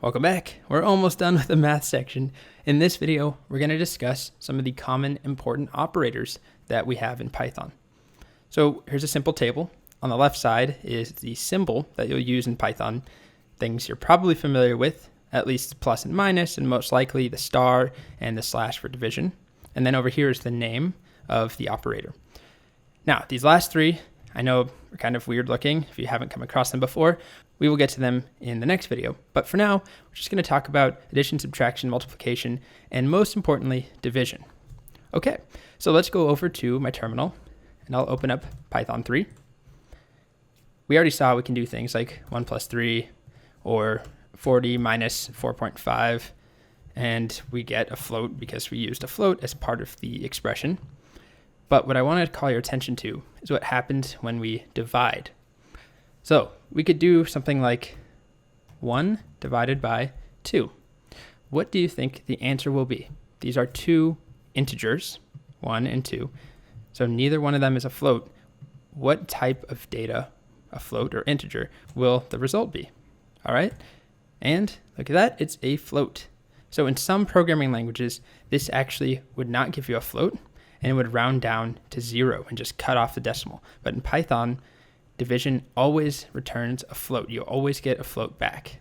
Welcome back. We're almost done with the math section. In this video, we're going to discuss some of the common important operators that we have in Python. So here's a simple table. On the left side is the symbol that you'll use in Python, things you're probably familiar with, at least plus and minus, and most likely the star and the slash for division. And then over here is the name of the operator. Now, these last three, I know are kind of weird looking if you haven't come across them before. We will get to them in the next video. But for now, we're just going to talk about addition, subtraction, multiplication, and most importantly, division. Okay, so let's go over to my terminal, and I'll open up Python 3. We already saw we can do things like 1 plus 3 or 40 minus 4.5, and we get a float because we used a float as part of the expression. But what I want to call your attention to is what happens when we divide. So we could do something like 1 divided by 2. What do you think the answer will be? These are two integers, 1 and 2. So neither one of them is a float. What type of data, a float or integer, will the result be? All right. And look at that. It's a float. So in some programming languages, this actually would not give you a float, and it would round down to 0 and just cut off the decimal. But in Python, division always returns a float. You always get a float back.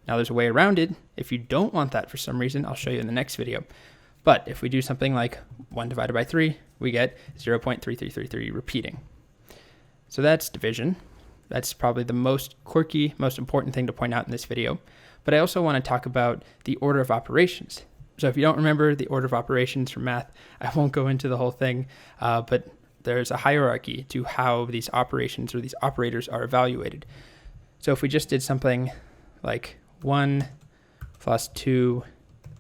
Now there's a way around it. If you don't want that for some reason, I'll show you in the next video. But if we do something like 1 divided by 3, we get 0.3333 repeating. So that's division. That's probably the most quirky, most important thing to point out in this video. But I also want to talk about the order of operations. So if you don't remember the order of operations from math, I won't go into the whole thing, but there's a hierarchy to how these operations or these operators are evaluated. So if we just did something like 1 plus 2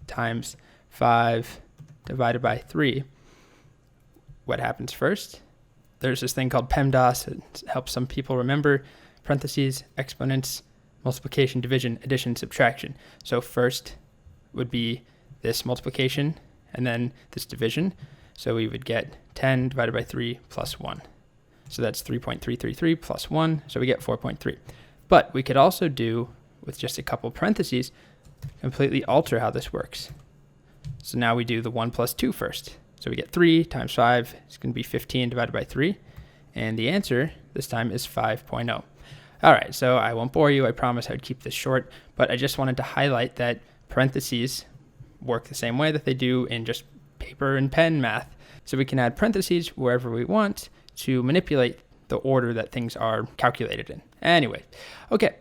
times 5 divided by 3, what happens first? There's this thing called PEMDAS. It helps some people remember parentheses, exponents, multiplication, division, addition, subtraction. So first would be this multiplication and then this division. So we would get 10 divided by 3 plus 1. So that's 3.333 plus 1. So we get 4.3. But we could also do, with just a couple parentheses, completely alter how this works. So now we do the 1 plus 2 first. So we get 3 times 5 is going to be 15 divided by 3. And the answer this time is 5.0. All right, so I won't bore you. I promise I'd keep this short. But I just wanted to highlight that parentheses work the same way that they do in just paper and pen math. So we can add parentheses wherever we want to manipulate the order that things are calculated in. Anyway, okay,